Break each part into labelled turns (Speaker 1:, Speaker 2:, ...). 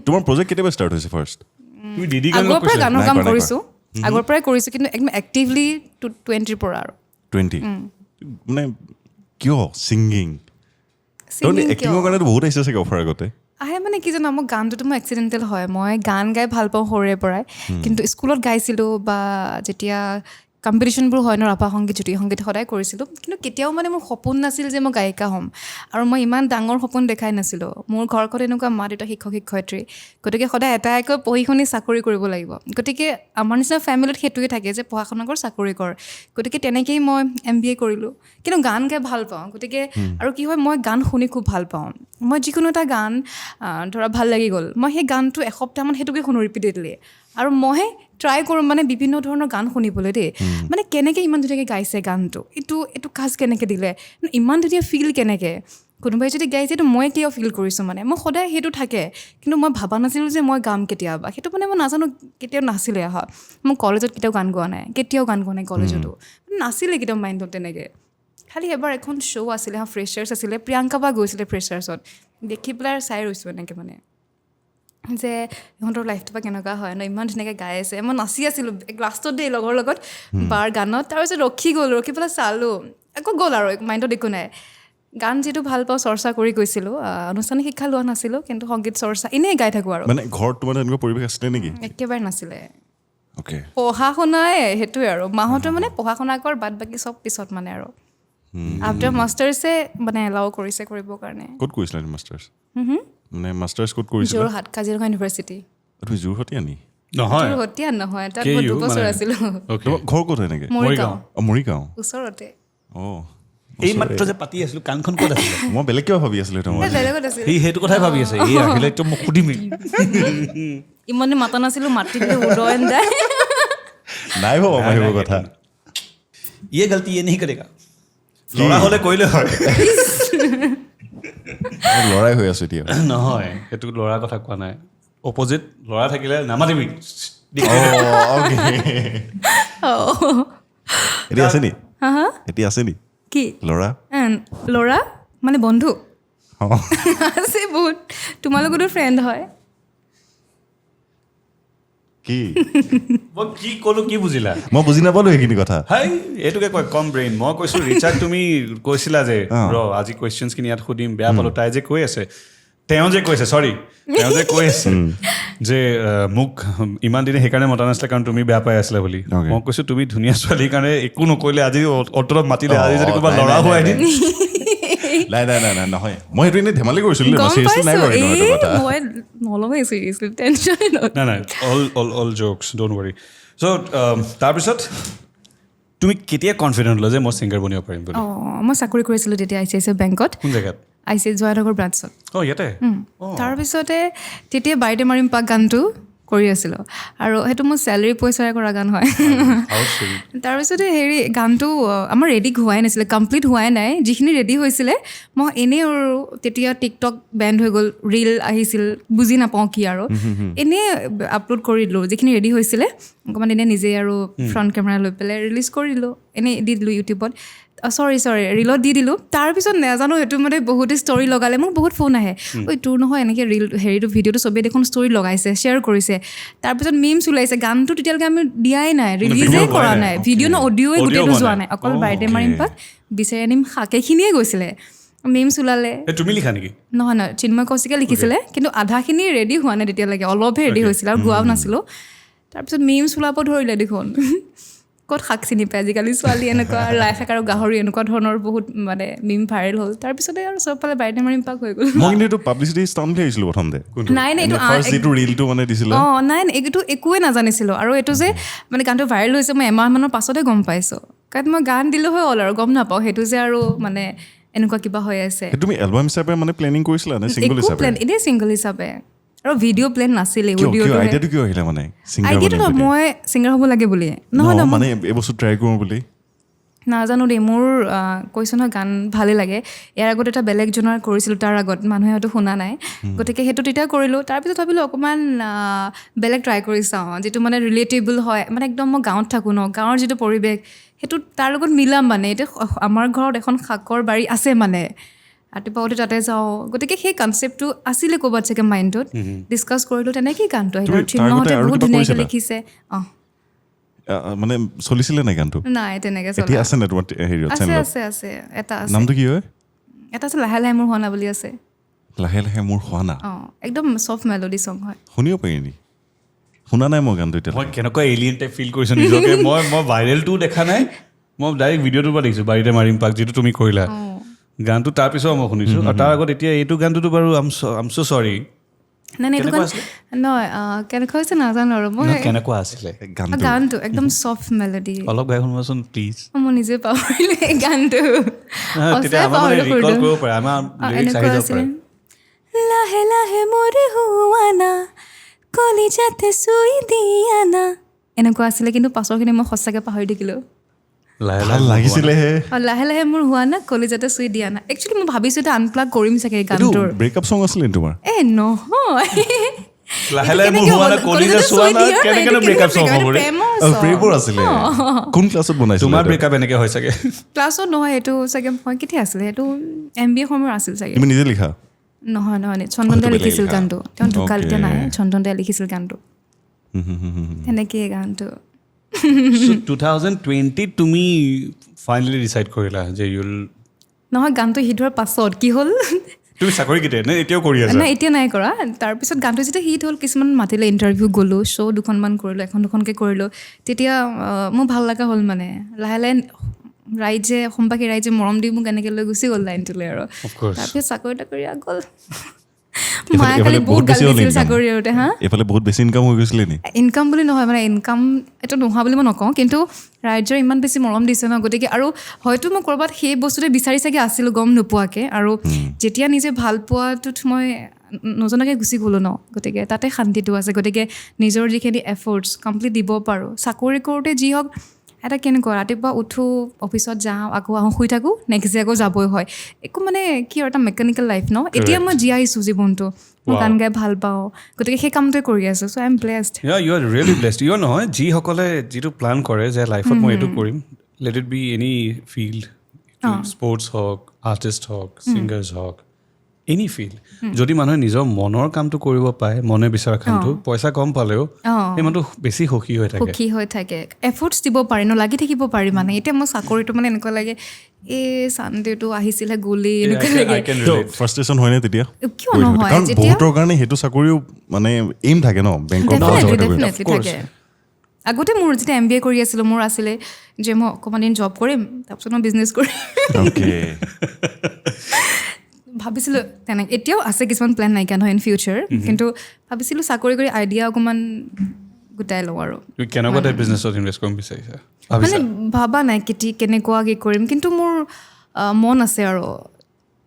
Speaker 1: তোমাৰ প্ৰজেক্ট কেতিয়াবা ষ্টাৰ্ট হৈছে ফাৰ্ষ্ট
Speaker 2: তুমি ডিডি
Speaker 3: আগৰ পৰাই গানৰ কাম কৰিছোঁ আগৰ পৰাই কৰিছোঁ কিন্তু একদম এক্টিভলি 20ৰ পৰা আৰু
Speaker 1: 20 মানে কিয় ছিংগিং এক্টিঙৰ কাৰণেতো বহুত আহিছে চাগে অফাৰ আগতে
Speaker 3: আহে মানে কি জানো মোৰ গানটোতো মোৰ এক্সিডেণ্টেল হয় মই গান গাই ভাল পাওঁ সৰুৰে পৰাই কিন্তু স্কুলত গাইছিলোঁ বা যেতিয়া কম্পিটিশ্যনবোৰ হয় ন ৰাভা সংগীত জ্যোতি সংগীত সদায় কৰিছিলোঁ কিন্তু কেতিয়াও মানে মোৰ সপোন নাছিল যে মই গায়িকা হ'ম আৰু মই ইমান ডাঙৰ সপোন দেখাই নাছিলোঁ মোৰ ঘৰখন এনেকুৱা মা দেউতা শিক্ষক শিক্ষয়িত্ৰী গতিকে সদায় এটাইকৈ পঢ়ি শুনি চাকৰি কৰিব লাগিব গতিকে আমাৰ নিচিনা ফেমিলিত সেইটোৱে থাকে যে পঢ়া শুনা কৰ চাকৰি কৰ গতিকে তেনেকেই মই MBA কৰিলোঁ কিন্তু গান গাই ভাল পাওঁ গতিকে আৰু কি হয় মই গান শুনি খুব ভাল পাওঁ মই যিকোনো এটা গান ধৰা ভাল লাগি গ'ল মই সেই গানটো এসপ্তাহমান সেইটোকে শুনো ৰিপিটেডলি আৰু মই ট্ৰাই কৰোঁ মানে বিভিন্ন ধৰণৰ গান শুনিবলৈ দেই মানে কেনেকৈ ইমান ধুনীয়াকৈ গাইছে গানটো এইটো কাজ কেনেকৈ দিলে ইমান ধুনীয়া ফিল কেনেকৈ কোনোবাই যদি গাইছে এইটো মই কিয় ফিল কৰিছোঁ মানে মই সদায় সেইটো থাকে কিন্তু মই ভাবা নাছিলোঁ যে মই গাম কেতিয়াবা সেইটো মানে মই নাজানো কেতিয়াও নাছিলে অহা মই কলেজত কেতিয়াও গান গোৱা নাই কলেজতো নাছিলে কেতিয়াও মাইণ্ডত তেনেকৈ খালি এবাৰ এখন শ্ব' আছিলে ফ্ৰেছাৰ্ছ আছিলে প্ৰিয়ংকা বা গৈছিলে ফ্ৰেছাৰ্ছত দেখি পেলাই চাই ৰৈছোঁ এনেকৈ মানে যে ইহঁতৰ লাইফটো বা কেনেকুৱা হয় ন ইমান ধুনীয়াকৈ গাই আছে মই নাচি আছিলোঁ লাষ্টত দেই লগৰ লগত বাৰ গানত তাৰপিছত ৰখি পেলাই চালোঁ আকৌ গ'ল আৰু মাইণ্ডত একো নাই গান যিটো ভাল পাওঁ চৰ্চা কৰি গৈছিলোঁ আনুষ্ঠানিক শিক্ষা লোৱা নাছিলোঁ কিন্তু সংগীত চৰ্চা এনেই গাই থাকোঁ আৰু
Speaker 1: মানে ঘৰত তোমাৰ এনেকুৱা পৰিৱেশ আছিলে নেকি
Speaker 3: একেবাৰে নাছিলে
Speaker 1: অ'কে
Speaker 3: পঢ়া শুনাই সেইটোৱে আৰু মাহঁতে মানে পঢ়া শুনা কৰ বাদ বাকী চব পিছত মানে আৰু আফটাৰ মাষ্টাৰ্ছে মানে এলাউ কৰিছে কৰিবৰ কাৰণে
Speaker 1: ক'ত কৰিছিলা মাষ্টাৰ্ছ মানে মাষ্টাৰ্ছ ক'ত কৰিছিলা
Speaker 3: যোৰহাট কাজিৰঙা ইউনিভাৰ্চিটি
Speaker 1: তুমি যোৰহাটীয়া নি
Speaker 2: নহয়
Speaker 3: যোৰহাটীয়া নহয় তাত মই 2 বছৰ আছিলোঁ
Speaker 1: তোমাৰ ঘৰ ক'ত এনেকৈ
Speaker 3: মৰিগাঁও
Speaker 1: মৰিগাঁও
Speaker 3: ওচৰতে
Speaker 1: অঁ
Speaker 2: এই মাত্ৰ যে পাতি আছিলোঁ কাণখন ক'ত আছিলে
Speaker 1: মই বেলেগ কিবা ভাবি আছিলোঁ সেইটো মই
Speaker 3: বেলেগত আছিল
Speaker 2: সি সেইটো কথাই ভাবি আছে এই আহিলে একদম মোক সুধিমেই
Speaker 3: ইমানে মাতা নাছিলোঁ মাতি দিলে উদয়ন যায়
Speaker 1: নাই ভাবা মই সেইবোৰ কথা
Speaker 2: ये गलती ये नहीं करेगा ল'ৰা হ'লে কৰিলে হয়
Speaker 1: লৰাই হৈ আছোঁ এতিয়া
Speaker 2: নহয় সেইটো ল'ৰাৰ কথা কোৱা নাই অপজিট ল'ৰা থাকিলে নামাতিবি
Speaker 1: এতিয়া আছে নি এতিয়া আছে নি
Speaker 3: কি
Speaker 1: ল'ৰা
Speaker 3: ল'ৰা মানে বন্ধু
Speaker 1: অঁ
Speaker 3: আছে বহুত তোমালোকৰো ফ্ৰেণ্ড হয়
Speaker 1: কি
Speaker 2: মই কি ক'লো কি বুজিলা
Speaker 1: মই বুজি নাপালোঁ সেইখিনি কথা
Speaker 2: হাই এইটোকে কয় কম ব্ৰেইন মই কৈছোঁ ৰিচাক তুমি কৈছিলা যে আজি কুৱেশ্যনছখিনি ইয়াত সুধিম বেয়া পালোঁ তাই যে কৈ আছে তেওঁ যে কৈছে কৈ আছে যে মোক ইমান দিনে সেইকাৰণে মতা নাছিলে কাৰণ তুমি বেয়া পাই আছিলা বুলি মই কৈছোঁ তুমি ধুনীয়া ছোৱালীৰ কাৰণে একো নকৰিলে আজি অটলত মাতিলে আজি যদি কোনোবা ল'ৰা হোৱাই দিম
Speaker 1: নাই নহয় মই সেইটো এনেই ধেমালি কৰিছিলোঁ
Speaker 3: মই নলওঁৱেই চিৰিয়াছলি টেনশ্যনে
Speaker 2: নাই অল জ'কছ ড'ণ্ট ৱৰি চ' তাৰপিছত তুমি কেতিয়া কনফিডেণ্ট হ'লা যে মই ছিংগাৰ বনিব পাৰিম বুলি
Speaker 3: মই চাকৰি কৰিছিলোঁ তেতিয়া ICICI বেংকত
Speaker 2: কোন জেগাত
Speaker 3: ICICI জয়ানগৰ ব্ৰাঞ্চত
Speaker 2: ইয়াতে
Speaker 3: তাৰপিছতে তেতিয়া বাইদে মাৰিম পাক গানটো কৰি আছিলোঁ আৰু সেইটো মোৰ চেলেৰি পইচাৰে কৰা গান হয় তাৰপিছতে গানটো আমাৰ ৰেডি হোৱাই নাছিলে কমপ্লিট হোৱাই নাই যিখিনি ৰেডি হৈছিলে মই এনেই আৰু তেতিয়া টিকটক বেণ্ড হৈ গ'ল ৰীল আহিছিল বুজি নাপাওঁ কি আৰু এনেই আপলোড কৰি দিলোঁ যিখিনি ৰেডি হৈছিলে অকণমান এনেই নিজে আৰু ফ্ৰণ্ট কেমেৰা লৈ পেলাই ৰিলিজ কৰি দিলোঁ এনেই দি দিলোঁ ইউটিউবত চৰি ৰীলত দি দিলোঁ তাৰপিছত নাজানো সেইটো মানে বহুতে ষ্টৰি লগালে মোক বহুত ফোন আহে ঐ তোৰ নহয় এনেকৈ ভিডিঅ'টো চবেই দেখোন ষ্টৰি লগাইছে শ্বেয়াৰ কৰিছে তাৰপিছত মিমছ ওলাইছে গানটো তেতিয়ালৈকে আমি দিয়াই নাই ৰিলিজেই কৰা নাই ভিডিঅ' ন অডিঅ'ই গোটেইটো যোৱা নাই অকল বাইদে মাৰিম পাক বিচাৰি আনিম শাকেখিনিয়ে গৈছিলে মিমছ ওলালে
Speaker 2: তুমি লিখা নেকি
Speaker 3: নহয় চিন্ময় কৌশিকে লিখিছিলে কিন্তু আধাখিনি ৰেডি হোৱা নাই তেতিয়ালৈকে অলপহে ৰেডি হৈছিলে আৰু গোৱাও নাছিলোঁ তাৰপিছত মিমছ ওলাব ধৰিলে দেখোন ক'ত শাক চিনি পায় আজিকালি ছোৱালী এনেকুৱা লাই শাক আৰু গাহৰি এনেকুৱা ধৰণৰ বহুত মানে মিম ভাইৰেল হ'ল তাৰপিছতে আৰু চবফালে বাইদে মাৰিম পাক হৈ গ'ল
Speaker 1: মই কিন্তু পাব্লিচিটি ষ্টাণ্ট আহিছিলোঁ প্ৰথমতে
Speaker 3: নাই
Speaker 1: এইটো ৰীলটো মানে দিছিলে
Speaker 3: নাই এইটো একোৱে নাজানিছিলোঁ আৰু এইটো যে মানে গানটো ভাইৰেল হৈছে মই এমাহমানৰ পাছতে গম পাইছোঁ কাৰণ মই গান দিলোঁ হৈ হ'ল আৰু গম নাপাওঁ সেইটো যে আৰু মানে এনেকুৱা কিবা হৈ আছে
Speaker 1: তুমি এলবাম হিচাপে মানে প্লেনিং কৰিছিলা নে ছিংগল হিচাপে
Speaker 3: এনেই ছিংগল হিচাপে আৰু ভিডিঅ' প্লেন নাছিলে
Speaker 1: আইডিয়াটো কিয় আহিলে মানে
Speaker 3: আইডিয়াটো মই ছিংগাৰ হ'ব লাগে বুলি নহয়
Speaker 1: মানে এই বস্তু ট্ৰাই কৰোঁ বুলি
Speaker 3: নাজানো দেই মোৰ কৈছোঁ নহয় গান ভালেই লাগে ইয়াৰ আগত এটা বেলেগ জনৰ কৰিছিলোঁ তাৰ আগত মানুহে হয়তো শুনা নাই গতিকে সেইটো তেতিয়া কৰিলোঁ তাৰপিছত ভাবিলোঁ অকণমান বেলেগ ট্ৰাই কৰি চাওঁ যিটো মানে ৰিলেটেবল হয় মানে একদম মই গাঁৱত থাকোঁ ন গাঁৱৰ যিটো পৰিৱেশ সেইটো তাৰ লগত মিলাম মানে এতিয়া আমাৰ ঘৰত এখন শাকৰ বাৰী আছে মানে ৰাতিপুৱা উঠি তাতে যাওঁ গতিকে সেই কনচেপ্টটো আছিলে ক'ৰবাত চাগে মাইণ্ডত ডিছকাছ কৰিলোঁ তেনেকেই গানটো আহিলে আৰু চিন্ময়হঁতে বহুত ধুনীয়াকৈ লিখিছে
Speaker 1: মানে চলিছিলে নাই গানটো
Speaker 3: নাই তেনেকৈ
Speaker 1: এতিয়া আছে নে তোমাৰ হেৰিয়ত
Speaker 3: আছে
Speaker 1: চেনেলত
Speaker 3: আছে আছে এটা আছে
Speaker 1: নামটো কি হয়
Speaker 3: এটা আছে লাহে লাহে মোৰ হোৱা না বুলি আছে
Speaker 1: লাহে লাহে মোৰ হোৱা না
Speaker 3: একদম চফ্ট মেলোডি চং হয়
Speaker 1: শুনিব পাৰি নি শুনা নাই মই গানটো এতিয়া
Speaker 2: মই কেনেকুৱা এলিয়েন টাইপ ফিল কৰিছোঁ নিজকে মই ভাইৰেলটোও দেখা নাই মই ডাইৰেক্ট ভিডিঅ'টোৰ পৰা দেখিছোঁ বাৰীতে মাৰিম পাক যিটো তুমি কৰিলা গানটো তাৰপিছত মই শুনিছোঁ আৰু তাৰ আগত এতিয়া এইটো গানটোতো বাৰু আম ছ' চৰি
Speaker 3: নাই এইটো গান নহয় কেনেকুৱা হৈছে নাজানো আৰু মই
Speaker 2: কেনেকুৱা আছিলে
Speaker 3: গানটো একদম চফ্ট মেলোডি
Speaker 2: অলপ গাই শুনিবাচোন প্লিজ
Speaker 3: মই নিজে পাহৰিলোঁ এই গানটো
Speaker 2: তেতিয়া আমাৰ ৰিকল কৰিব পাৰে আমাৰ লিৰিক্স আহি যাব পাৰে
Speaker 3: লাহে লাহে মোৰ হুৱানা কলিজাতে চুই দিয়ানা এনেকুৱা আছিলে কিন্তু পাছৰখিনি মই সঁচাকৈ পাহৰি থাকিলোঁ
Speaker 1: ভাল লাগিছিলেহে
Speaker 3: লাহে লাহে মোৰ হোৱা না কলিজাতে চুই দিয়া না একচুৱেলি মই ভাবিছোঁ এটা আনপ্লাগ কৰিম চাগে এই গানটোৰ
Speaker 1: ব্ৰেকআপ চং আছিলে তোমাৰ
Speaker 3: নহয়
Speaker 2: লাহে লাহে মোৰ হোৱা না কলিজা চোৱা না কেনেকৈ ব্ৰেকআপ চং হ'ব ৰে
Speaker 1: প্ৰেমৰ আছিলে কোন ক্লাছত বনাইছিল
Speaker 2: তোমাৰ ব্ৰেকআপ এনেকৈ হয় চাগে
Speaker 3: ক্লাছত নহয় এইটো চাগে মই কেতিয়া আছিলে সেইটো MBA সময়ৰ আছিল চাগে
Speaker 1: তুমি নিজে লিখা
Speaker 3: নহয় চন্দন দাই লিখিছিল গানটো তেওঁ ঢুকাল এতিয়া নাই চন্দন দাই লিখিছিল গানটো সেনেকেই গানটো
Speaker 2: So 2020 তুমি ফাইনেলি ডিচাইড কৰিলা যে ইউল
Speaker 3: নহয় গানটো হিট হোৱাৰ পাছত কি হ'ল
Speaker 2: তুমি চাকৰি কেতিয়া নে এতিয়াও কৰি আছা
Speaker 3: নাই এতিয়া নাই কৰা তাৰপিছত গানটো যেতিয়া হিট হ'ল কিছুমান মাতিলে ইণ্টাৰভিউ গ'লোঁ শ্ব' দুখনমান কৰিলোঁ এখন দুখনকৈ কৰিলোঁ তেতিয়া মোৰ ভাল লগা হ'ল মানে লাহে লাহে ৰাইজে অসমবাসী ৰাইজে মৰম দি মোক এনেকৈ লৈ গুচি গ'ল লাইনটোলৈ আৰু তাৰপিছত চাকৰি তাকৰি গ'ল মায়ে খালি বহুত গালি দিছিল চাকৰি আৰুতে
Speaker 1: এইফালে বহুত বেছি ইনকাম হৈ গৈছিলে নি
Speaker 3: ইনকাম বুলি নহয় মানে ইনকাম এইটো নোহোৱা বুলি মই নকওঁ কিন্তু ৰাইজৰ ইমান বেছি মৰম দিছে ন গতিকে আৰু হয়তো মই ক'ৰবাত সেই বস্তুটোৱে বিচাৰি চাগে আছিলোঁ গম নোপোৱাকৈ আৰু যেতিয়া নিজে ভাল পোৱাটোত মই নজনাকৈ গুচি গ'লোঁ ন গতিকে তাতে শান্তিটো আছে গতিকে নিজৰ যিখিনি এফৰ্টছ কমপ্লিট দিব পাৰোঁ চাকৰি কৰোঁতে যি হওক এটা কেনেকুৱা ৰাতিপুৱা উঠোঁ অফিচত যাওঁ আকৌ আহোঁ শুই থাকোঁ নেক্সট ডে আকৌ যাবই হয় একো মানে কি আৰু এটা মেকানিকেল লাইফ ন এতিয়া মই জীয়াইছোঁ জীৱনটো মই গান গাই ভাল পাওঁ গতিকে সেই কামটোৱে কৰি আছোঁ so' I am blessed
Speaker 2: you are really blessed you নহয় যিসকলে যিটো প্লান কৰে যে লাইফত মই এইটো কৰিম let it be any field sports হওক আৰ্টিষ্ট হওক ছিংগাৰ্ছ হওক এনি ফিল্ড যদি মানুহে নিজৰ মনৰ কামটো কৰিব পাৰে মনে বিচৰা কামটো পইচা কম পালেও সেই মানুহটো বেছি সুখী হৈ থাকে
Speaker 3: এফৰ্টছ দিব পাৰি ন লাগি থাকিব পাৰি মানে এতিয়া মোৰ চাকৰিটো মানে এনেকুৱা লাগে এই ছানডেটো আহিছিলে গ'লি এনেকুৱা লাগে
Speaker 1: ফ্ৰাষ্ট্ৰেশ্যন হয় নে তেতিয়া
Speaker 3: কিয় নহয়
Speaker 1: কাৰণ বহুতৰ কাৰণে সেইটো চাকৰিও মানে এইম থাকে ন বেংকত
Speaker 3: থাকে আগতে মোৰ যেতিয়া MBA কৰি আছিলোঁ মোৰ আছিলে যে মই অকণমান দিন জব কৰিম তাৰপিছত মই বিজনেছ কৰিম ভাবিছিলোঁ তেনেকৈ এতিয়াও আছে কিছুমান প্লেন নাইকিয়া নহয় ইন ফিউচাৰ কিন্তু ভাবিছিলোঁ চাকৰি কৰি আইডিয়া অকণমান গোটাই লওঁ আৰু
Speaker 2: কেনেকুৱা টাইপ বিজনেছত ইনভেষ্ট কৰিম বিচাৰিছা
Speaker 3: মানে ভাবা নাই কেনেকুৱা কি কৰিম কিন্তু মোৰ মন আছে আৰু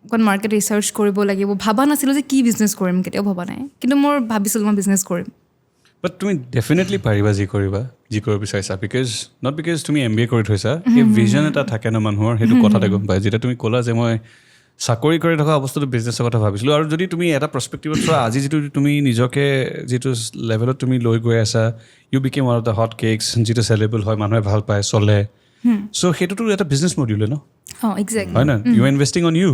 Speaker 3: অকণ মাৰ্কেট ৰিচাৰ্চ কৰিব লাগিব ভাবা নাছিলোঁ যে কি বিজনেছ কৰিম কেতিয়াও ভবা নাই কিন্তু মোৰ ভাবিছিলোঁ মই বিজনেছ কৰিম
Speaker 2: বাট তুমি ডেফিনেটলি পাৰিবা যি কৰিব বিচাৰিছা নট বিকজ তুমি MBA কৰি থৈছা সেই ভিজন এটা থাকে ন মানুহৰ সেইটো কথাতে গম পায় যেতিয়া তুমি ক'লা যে মই চাকৰি কৰি থকা অৱস্থাটো বিজনেছৰ কথা ভাবিছিলোঁ আৰু যদি তুমি এটা পাৰ্চপেক্টিভত চোৱা আজি যিটো তুমি নিজকে যিটো লেভেলত তুমি লৈ গৈ আছা you became one of the hot cakes যিটো চেলেবল হয় মানুহে ভাল পায় চলে চ' সেইটোতো এটা বিজনেছ মডিউলে ন
Speaker 3: এক্সেক্টলি
Speaker 2: হয় ন ইউ ইনভেষ্টিং অন ইউ